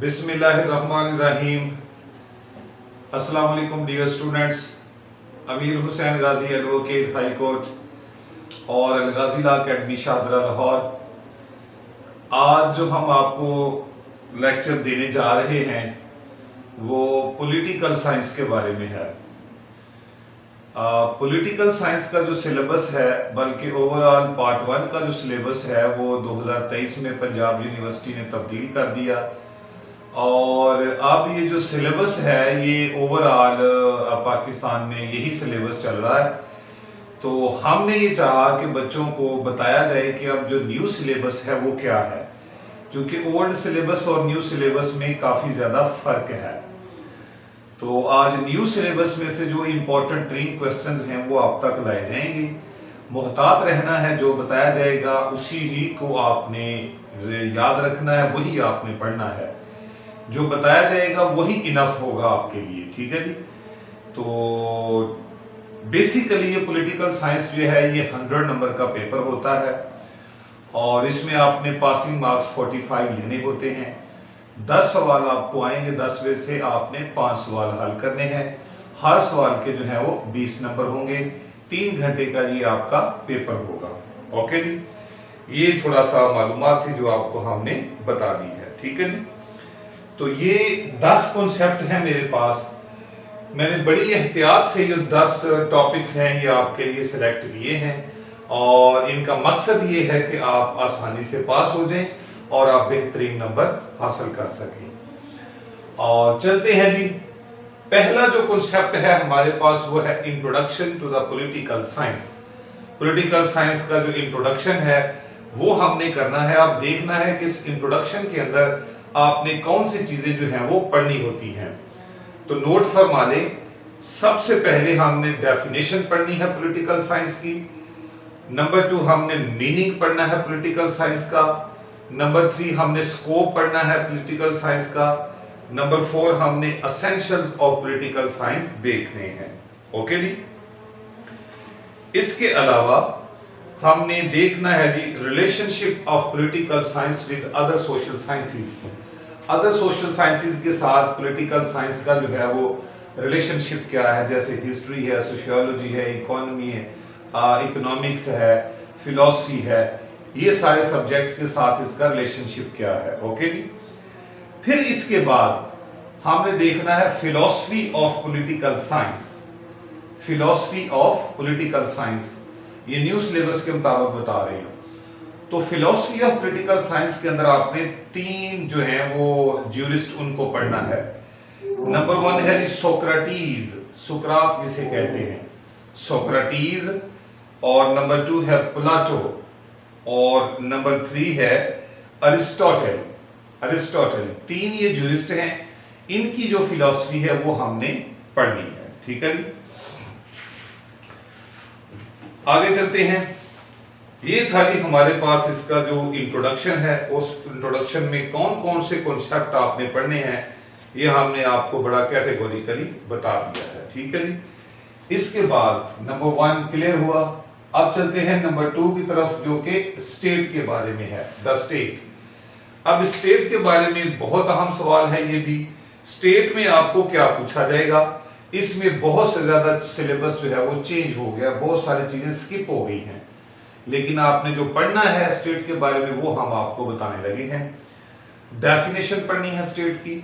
बिस्मिल्लाहिर्रहमानिर्रहीम। अस्सलाम वालेकुम डियर स्टूडेंट्स। अमीर हुसैन गाजी एडवोकेट हाई कोर्ट और अल गाजी लॉ अकेडमी शाहदरा लाहौर। आज जो हम आपको लेक्चर देने जा रहे हैं वो पॉलिटिकल साइंस के बारे में है। पॉलिटिकल साइंस का जो सिलेबस है, बल्कि ओवरऑल पार्ट 1 का जो सिलेबस है वो 2023 में पंजाब यूनिवर्सिटी ने तब्दील कर दिया और अब ये जो सिलेबस है ये ओवरऑल पाकिस्तान में यही सिलेबस चल रहा है। तो हमने ये चाहा कि बच्चों को बताया जाए कि अब जो न्यू सिलेबस है वो क्या है, क्योंकि ओल्ड सिलेबस और न्यू सिलेबस में काफ़ी ज़्यादा फर्क है। तो आज न्यू सिलेबस में से जो इम्पोर्टेंट 3 क्वेश्चन हैं वो आप तक लाए जाएंगे। मुहतात रहना है, जो बताया जाएगा उसी ही को आपने याद रखना है, वही आपने पढ़ना है। जो बताया जाएगा वही इनफ होगा आपके लिए, ठीक है जी। तो बेसिकली ये पॉलिटिकल साइंस जो है ये 100 नंबर का पेपर होता है और इसमें आपने पासिंग मार्क्स 45 लेने होते हैं। 10 सवाल आपको आएंगे, 10 में से आपने 5 सवाल हल करने हैं। हर सवाल के जो है वो 20 नंबर होंगे। 3 घंटे का ये आपका पेपर होगा। ओके जी, ये थोड़ा सा मालूमात थी जो आपको हमने बता दी है, ठीक है जी। तो ये 10 कॉन्सेप्ट हैं मेरे पास। मैंने बड़ी एहतियात से ये 10 टॉपिक्स हैं ये आपके लिए सिलेक्ट किए हैं और इनका मकसद ये है कि आप आसानी से पास हो जाएं और आप बेहतरीन नंबर हासिल कर सकें। और चलते हैं जी। पहला जो कॉन्सेप्ट है हमारे पास वो है introduction to the political science. Political science का जो इंट्रोडक्शन है वो हमने करना है। अब देखना है कि इस इंट्रोडक्शन के अंदर आपने कौन सी चीजें जो हैं वो पढ़नी होती हैं। तो नोट फरमा लें, सबसे पहले हमने डेफिनेशन पढ़नी है पॉलिटिकल साइंस की। नंबर 2 हमने मीनिंग पढ़ना है पॉलिटिकल साइंस का। नंबर 3 हमने स्कोप पढ़ना है पॉलिटिकल साइंस का। नंबर 4 हमने एसेंशियल्स ऑफ पॉलिटिकल साइंस देखने हैं। ओके जी। इसके अलावा हमने देखना है जी relationship of political science with other social sciences. Other social sciences के साथ पॉलिटिकल साइंस का जो है वो रिलेशनशिप क्या है, जैसे हिस्ट्री है, सोशियोलॉजी है, इकोनॉमी है, इकोनॉमिक्स है, फिलॉसफी है, ये सारे सब्जेक्ट्स के साथ इसका रिलेशनशिप क्या है। ओके जी। फिर इसके बाद हमने देखना है philosophy of political science. Philosophy of political science ये न्यू सिलेबस के मुताबिक बता रही हूं। तो फिलॉसफी ऑफ पॉलिटिकल साइंस के अंदर आपने 3 जो है वो ज्यूरिस्ट उनको पढ़ना है। नंबर 1 है सोक्रेटिस, सुकरात जिसे कहते हैं, सोक्रेटिस। और नंबर 2 है प्लाटो और नंबर 3 है अरिस्टोटल। अरिस्टोटल 3 ये ज्यूरिस्ट हैं, इनकी जो फिलॉसफी है वो हमने पढ़नी है, ठीक है जी। आगे चलते हैं। ये था जी हमारे पास इसका जो इंट्रोडक्शन है। उस इंट्रोडक्शन में कौन कौन से कॉन्सेप्ट आपने पढ़ने हैं ये हमने आपको बड़ा कैटेगोरिकली बता दिया है, ठीक है जी। इसके बाद नंबर 1 क्लियर हुआ। अब चलते हैं नंबर 2 की तरफ, जो कि स्टेट के बारे में है, द स्टेट। अब स्टेट के बारे में बहुत अहम सवाल है ये भी। स्टेट में आपको क्या पूछा जाएगा, इसमें बहुत से ज्यादा सिलेबस जो है वो चेंज हो गया, बहुत सारी चीजें स्किप हो गई हैं, लेकिन आपने जो पढ़ना है स्टेट के बारे में वो हम आपको बताने लगे हैं। डेफिनेशन पढ़नी है स्टेट की,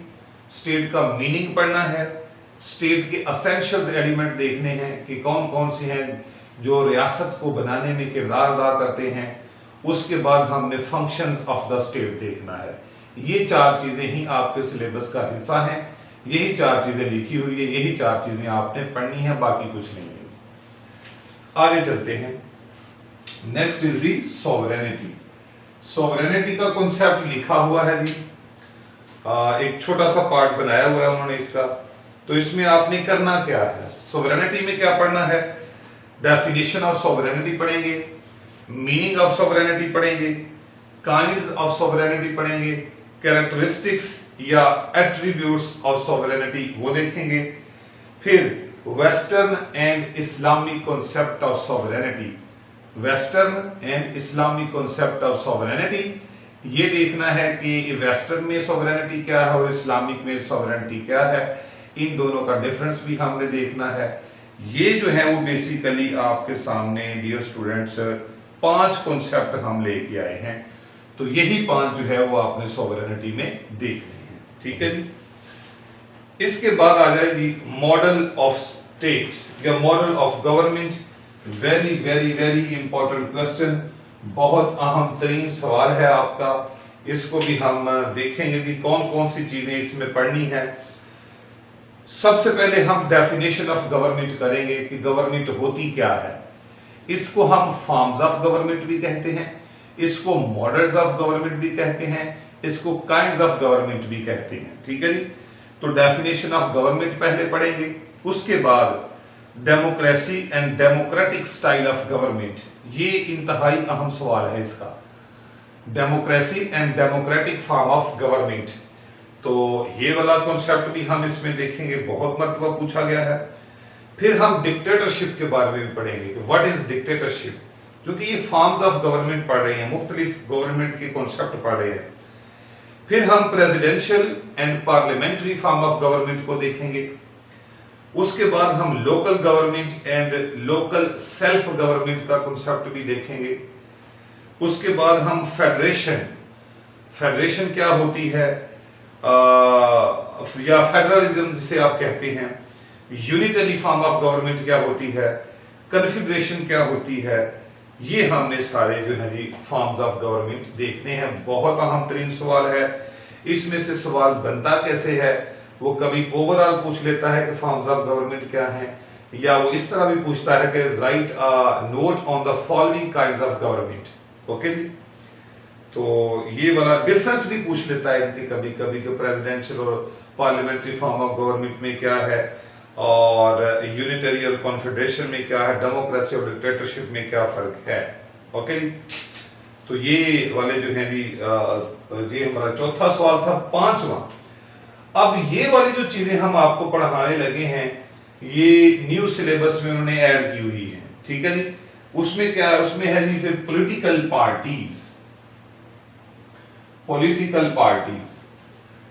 स्टेट का मीनिंग पढ़ना है, स्टेट के एसेंशियल एलिमेंट देखने हैं कि कौन कौन से हैं जो रियासत को बनाने में किरदार अदा करते हैं। उसके बाद हमने फंक्शंस ऑफ द स्टेट देखना है। ये 4 चीजें ही आपके सिलेबस का हिस्सा हैं। यही 4 चीजें लिखी हुई है, यही 4 चीजें आपने पढ़नी है, बाकी कुछ नहीं है। आगे चलते हैं। Next is the sovereignty. Sovereignty का कॉन्सेप्ट लिखा हुआ है जी, एक छोटा सा पार्ट बनाया हुआ है उन्होंने इसका। तो इसमें आपने करना क्या है, सॉवरेनिटी में क्या पढ़ना है, डेफिनेशन ऑफ सॉवरेनिटी पढ़ेंगे, मीनिंग ऑफ सॉवरेनिटी पढ़ेंगे, काइंड्स ऑफ सॉवरेनिटी पढ़ेंगे, कैरेक्टरिस्टिक्स या एट्रीब्यूट्स ऑफ सॉवरेनिटी वो देखेंगे। फिर western and Islamic concept of sovereignty, western and Islamic concept of sovereignty ये देखना है कि वेस्टर्न में सॉवरेनिटी क्या है और इस्लामिक में सॉवरेनिटी क्या है, इन दोनों का डिफरेंस भी हमने देखना है। ये जो है वो बेसिकली आपके सामने डियर स्टूडेंट्स 5 कॉन्सेप्ट हम लेके आए हैं, तो यही 5 जो है वो आपने सॉवरेनिटी में देखने हैं, ठीक है जी। इसके बाद आ जाएगी मॉडल ऑफ स्टेट या model of government. Very very very important question, बहुत अहम तरीन सवाल है आपका। इसको भी हम देखेंगे कि कौन कौन सी चीजें इसमें पढ़नी है। सबसे पहले हम डेफिनेशन ऑफ गवर्नमेंट करेंगे कि गवर्नमेंट होती क्या है। इसको हम फॉर्म्स ऑफ गवर्नमेंट भी कहते हैं, इसको मॉडल्स ऑफ गवर्नमेंट भी कहते हैं, इसको काइंड्स ऑफ गवर्नमेंट भी कहते हैं, ठीक है जी। तो डेफिनेशन ऑफ गवर्नमेंट पहले पढ़ेंगे, उसके बाद democracy and democratic style of government. ये इंतहाई अहम सवाल है इसका, democracy and democratic form of government. तो ये वाला कॉन्सेप्ट भी हम इसमें देखेंगे, बहुत मरतबा पूछा गया है। फिर हम डिक्टेटरशिप के बारे में भी पढ़ेंगे कि व्हाट इज डिक्टेटरशिप, क्योंकि ये फॉर्म्स ऑफ गवर्नमेंट पढ़ रहे हैं, मुख्तलिफ गवर्नमेंट के कॉन्सेप्ट पढ़ रहे हैं। फिर हम presidential and parliamentary form of government को देखेंगे। उसके बाद हम local government and local self government का कॉन्सेप्ट भी देखेंगे। उसके बाद हम फेडरेशन क्या होती है, या फेडरलिज्म जिसे आप कहते हैं, यूनिटरी फॉर्म ऑफ गवर्नमेंट क्या होती है, कन्फेडरेशन क्या होती है, ये हमने सारे जो है जी फॉर्म्स ऑफ गवर्नमेंट देखने हैं। बहुत अहम तरीन सवाल है। इसमें से सवाल बनता कैसे है, वो कभी ओवरऑल पूछ लेता है कि फॉर्म्स ऑफ गवर्नमेंट क्या है, या वो इस तरह भी पूछता है कि write note on the following kinds of government. Okay जी, तो ये वाला डिफरेंस भी पूछ लेता है इनके कभी कभी कि प्रेसिडेंशियल और पार्लियामेंट्री फॉर्म ऑफ गवर्नमेंट में क्या है, और यूनिटरी और कॉन्फेडरेशन में क्या है, डेमोक्रेसी और डिक्टेटरशिप में क्या फर्क है। ओके, तो ये वाले जो है जी ये हमारा चौथा सवाल था। पांचवा, अब ये वाली जो चीजें हम आपको पढ़ाने लगे हैं, ये न्यू सिलेबस में उन्होंने ऐड की हुई है, ठीक है जी। उसमें क्या है, उसमें है जी फिर पॉलिटिकल पार्टीज,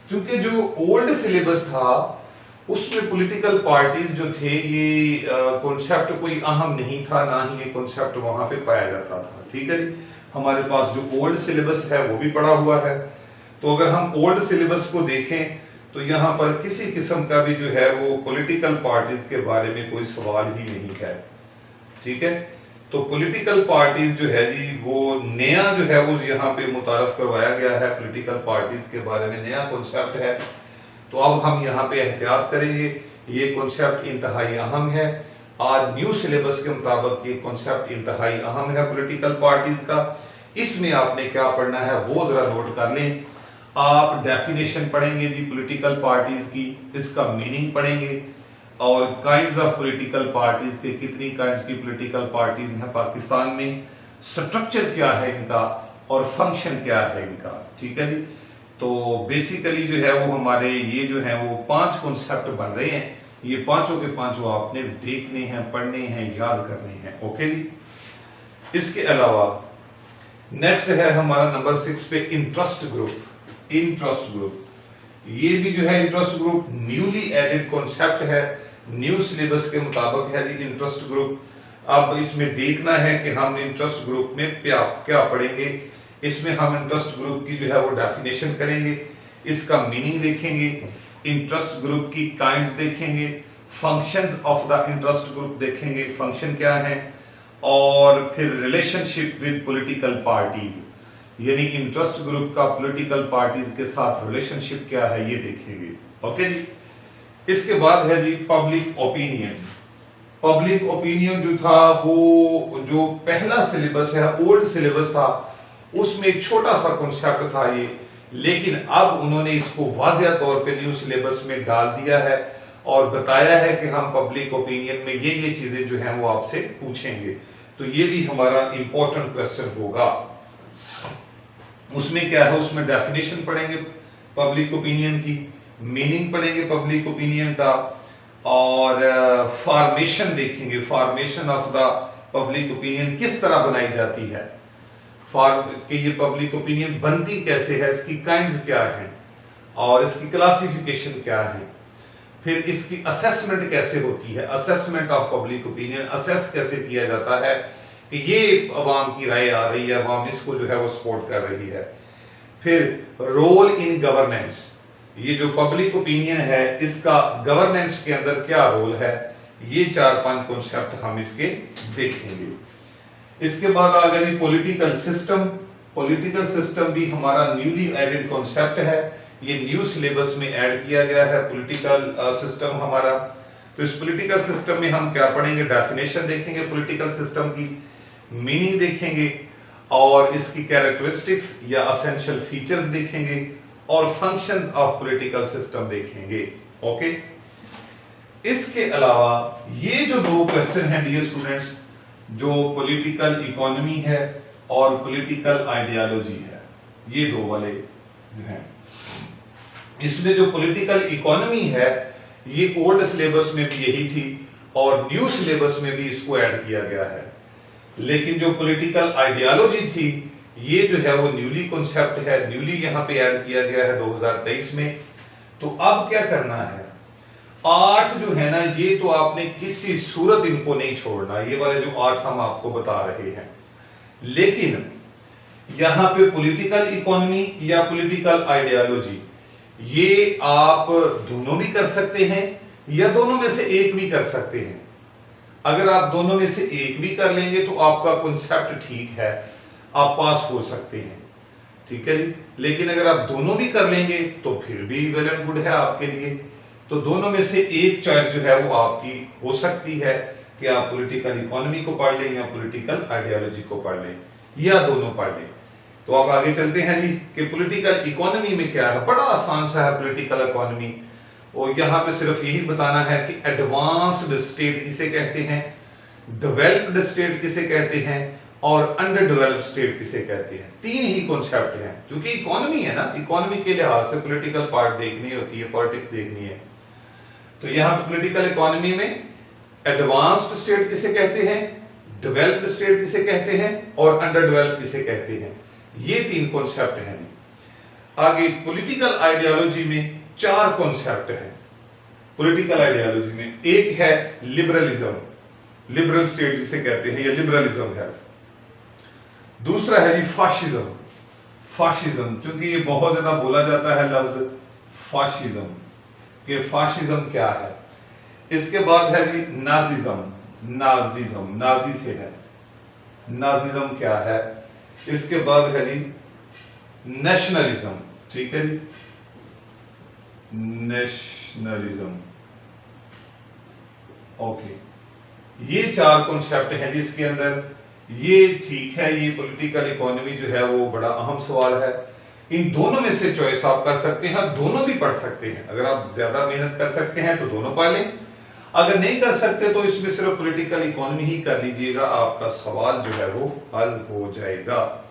क्योंकि जो ओल्ड सिलेबस था उसमें पॉलिटिकल पार्टीज जो थे ये कॉन्सेप्ट कोई अहम नहीं था, ना ही ये कॉन्सेप्ट वहां पे पाया जाता था, ठीक है जी। हमारे पास जो ओल्ड सिलेबस है वो भी पड़ा हुआ है। तो अगर हम ओल्ड सिलेबस को देखें तो यहाँ पर किसी किस्म का भी जो है वो पॉलिटिकल पार्टीज के बारे में कोई सवाल ही नहीं है, ठीक है। तो पॉलिटिकल पार्टीज जो है जी वो नया जो है वो यहाँ पे मुतारफ करवाया गया है, पॉलिटिकल पार्टीज के बारे में नया कॉन्सेप्ट है। तो अब हम यहाँ पे एहतियात करेंगे, ये कॉन्सेप्ट इंतहाई अहम है। आज न्यू सिलेबस के मुताबिक ये कॉन्सेप्ट इंतहाई अहम है पॉलिटिकल पार्टीज का। इसमें आपने क्या पढ़ना है वो जरा नोट कर लें। आप डेफिनेशन पढ़ेंगे जी पॉलिटिकल पार्टीज की, इसका मीनिंग पढ़ेंगे, और काइंड्स ऑफ पॉलिटिकल पार्टीज के कितनी काइंड्स की पॉलिटिकल पार्टीज हैं पाकिस्तान में, स्ट्रक्चर क्या है इनका और फंक्शन क्या है इनका, ठीक है जी। तो बेसिकली जो है वो हमारे ये जो है वो 5 कॉन्सेप्ट बन रहे हैं, ये पांचों के पांचों आपने देखने हैं, पढ़ने हैं, याद करने हैं। ओके जी। इसके अलावा नेक्स्ट है हमारा नंबर 6 पे इंटरेस्ट ग्रुप। ये भी जो है interest group newly added concept है, न्यू सिलेबस के मुताबिक है जी इंटरेस्ट ग्रुप। अब इसमें देखना है कि हम इंटरेस्ट ग्रुप में क्या पढ़ेंगे। इसमें हम इंटरेस्ट ग्रुप की जो है वो डेफिनेशन करेंगे, इसका मीनिंग देखेंगे, इंटरेस्ट ग्रुप की काइंड्स देखेंगे, functions of the interest group देखेंगे, फंक्शन क्या है, और फिर रिलेशनशिप विद पॉलिटिकल पार्टीज, यानी इंटरेस्ट ग्रुप का पॉलिटिकल पार्टीज के साथ रिलेशनशिप क्या है ये देखेंगे। ओके जी। इसके बाद है जी पब्लिक ओपिनियन जो था वो जो पहला सिलेबस है, ओल्ड सिलेबस था, उसमें एक छोटा सा कॉन्सेप्ट था ये, लेकिन अब उन्होंने इसको वाज़िया तौर पे न्यू सिलेबस में डाल दिया है और बताया है कि हम पब्लिक ओपिनियन में ये चीजें जो हैं वो आपसे पूछेंगे। तो ये भी हमारा इंपॉर्टेंट क्वेश्चन होगा। उसमें क्या है, उसमें डेफिनेशन पढ़ेंगे पब्लिक ओपिनियन की, मीनिंग पढ़ेंगे पब्लिक ओपिनियन का, और फॉर्मेशन देखेंगे, formation of the public opinion किस तरह बनाई जाती है। कि ये पब्लिक ओपिनियन बनती कैसे है, इसकी काइंड्स क्या हैं और इसकी क्लासिफिकेशन क्या है, फिर इसकी असेसमेंट कैसे होती है, assessment of public opinion, assess कैसे किया जाता है कि ये अवाम की राय आ रही है, अवाम इसको जो है वो सपोर्ट कर रही है। फिर रोल इन गवर्नेंस, ये जो पब्लिक ओपिनियन है इसका गवर्नेंस के अंदर क्या रोल है, ये 4-5 कॉन्सेप्ट हम इसके देखेंगे। इसके बाद आ गया पॉलिटिकल सिस्टम। पॉलिटिकल सिस्टम भी हमारा न्यूली एडेड कॉन्सेप्ट है, ये न्यू सिलेबस में ऐड किया गया है पॉलिटिकल सिस्टम हमारा। तो इस पॉलिटिकल सिस्टम में हम क्या पढ़ेंगे, डेफिनेशन देखेंगे पॉलिटिकल सिस्टम की, मीनिंग देखेंगे और इसकी कैरेक्टरिस्टिक्स या एसेंशियल फीचर्स देखेंगे और फंक्शंस ऑफ पॉलिटिकल सिस्टम देखेंगे। ओके, इसके अलावा ये जो 2 क्वेश्चन हैं डियर स्टूडेंट्स, जो पॉलिटिकल इकोनॉमी है और पॉलिटिकल आइडियोलॉजी है, ये 2 वाले हैं। इसमें जो पॉलिटिकल इकोनॉमी है ये ओल्ड सिलेबस में भी यही थी और न्यू सिलेबस में भी इसको ऐड किया गया है, लेकिन जो पॉलिटिकल आइडियोलॉजी थी ये जो है वो न्यूली कॉन्सेप्ट है, न्यूली यहाँ पे ऐड किया गया है 2023 में। तो अब क्या करना है, 8 जो है ना ये तो आपने किसी सूरत इनको नहीं छोड़ना, ये वाले जो 8 हम आपको बता रहे हैं, लेकिन यहाँ पे पॉलिटिकल इकोनॉमी या पॉलिटिकल आइडियोलॉजी ये आप दोनों भी कर सकते हैं या दोनों में से एक भी कर सकते हैं। अगर आप दोनों में से एक भी कर लेंगे तो आपका कॉन्सेप्ट ठीक है, आप पास हो सकते हैं, ठीक है जी। लेकिन अगर आप दोनों भी कर लेंगे तो फिर भी वेल एंड गुड है आपके लिए। तो दोनों में से एक चॉइस जो है वो आपकी हो सकती है कि आप पॉलिटिकल इकोनॉमी को पढ़ लें या पॉलिटिकल आइडियोलॉजी को पढ़ लें या दोनों पढ़ लें। तो अब आगे चलते हैं जी कि पॉलिटिकल इकोनॉमी में क्या है। बड़ा आसान सा है पॉलिटिकल इकोनॉमी, और यहाँ पे सिर्फ यही बताना है कि एडवांस्ड स्टेट किसे कहते हैं, डेवलप्ड स्टेट किसे कहते हैं और अंडर डेवलप्ड स्टेट किसे कहते हैं। 3 ही कॉन्सेप्ट हैं, क्योंकि इकोनॉमी है ना, इकोनॉमी के लिहाज से पॉलिटिकल पार्ट देखनी होती है, पॉलिटिक्स देखनी है। तो यहाँ पे पॉलिटिकल इकोनॉमी में एडवांस्ड स्टेट किसे कहते हैं, डेवलप्ड स्टेट किसे कहते हैं और अंडर डेवलप्ड किसे कहते हैं, ये 3 कॉन्सेप्ट हैं। आगे पॉलिटिकल आइडियोलॉजी में 4 कॉन्सेप्ट हैं। पॉलिटिकल आइडियोलॉजी में एक है लिबरलिज्म, लिबरल स्टेट जिसे कहते हैं, ये लिबरलिज्म है। दूसरा है जी फाशिज्म, फाशिज्म क्योंकि ये बहुत ज्यादा बोला जाता है लफ्ज फाशिज्म, कि फाशिज्म क्या है। इसके बाद है जी नाजिज्म, नाजिज्म नाजी से है, नाजिज्म क्या है। इसके बाद है जी नेशनलिज्म, ठीक है जी, नेशनलिज्म। ओके, ये 4 कॉन्सेप्ट हैं जिसके अंदर, ये ठीक है, ये पॉलिटिकल इकोनॉमी जो है वो बड़ा अहम सवाल है। इन दोनों में से चॉइस आप कर सकते हैं, दोनों भी पढ़ सकते हैं। अगर आप ज्यादा मेहनत कर सकते हैं तो दोनों पढ़ लें, अगर नहीं कर सकते तो इसमें सिर्फ पॉलिटिकल इकोनॉमी ही कर लीजिएगा, आपका सवाल जो है वो हल हो जाएगा।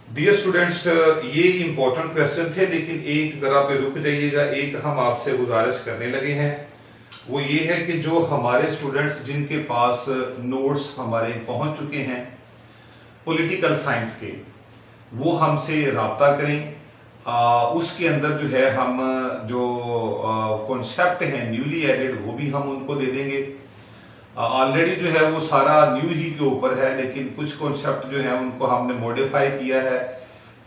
डियर स्टूडेंट्स, ये इंपॉर्टेंट क्वेश्चन थे, लेकिन एक जरा पे रुक जाइएगा। एक हम आपसे गुजारिश करने लगे हैं, वो ये है कि जो हमारे स्टूडेंट्स जिनके पास नोट्स हमारे पहुंच चुके हैं पॉलिटिकल साइंस के, वो हमसे राब्ता करें। उसके अंदर जो है हम जो कॉन्सेप्ट हैं न्यूली एडेड वो भी हम उनको दे देंगे। ऑलरेडी जो है वो सारा न्यू ही के ऊपर है, लेकिन कुछ कॉन्सेप्ट जो है उनको हमने मॉडिफाई किया है,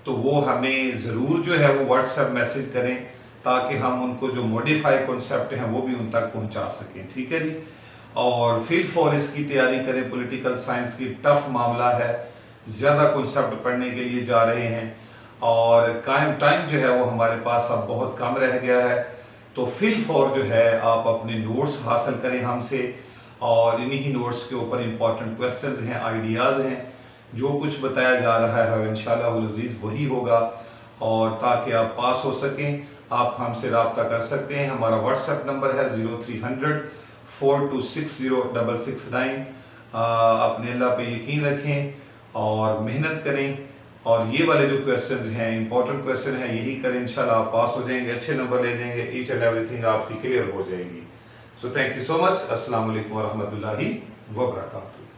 तो वो हमें ज़रूर जो है वो व्हाट्सएप मैसेज करें ताकि हम उनको जो मॉडिफाई कॉन्सेप्ट हैं वो भी उन तक पहुंचा सकें, ठीक है जी। और फील फॉर इसकी तैयारी करें, पॉलिटिकल साइंस की टफ मामला है, ज़्यादा कॉन्सेप्ट पढ़ने के लिए जा रहे हैं और टाइम जो है वो हमारे पास अब बहुत कम रह गया है। तो फील फॉर जो है आप अपने नोट्स हासिल करें हमसे, और इन्हीं नोट्स के ऊपर इंपॉर्टेंट क्वेश्चंस हैं, आइडियाज़ हैं, जो कुछ बताया जा रहा है इंशाअल्लाह अज़ीज़ वही होगा। और ताकि आप पास हो सकें आप हमसे रब्ता कर सकते हैं। हमारा व्हाट्सएप नंबर है 0300 4260 अपने अल्लाह पे यकीन रखें और मेहनत करें, और ये वाले जो क्वेश्चंस हैं इंपॉर्टेंट क्वेश्चन हैं यही करें, इंशाल्लाह आप पास हो जाएंगे, अच्छे नंबर ले जाएंगे, ईच एंड एवरीथिंग आपकी क्लियर हो जाएगी। So thank you so much. अस्सलाम वालेकुम व रहमतुल्लाहि व बरकातहू।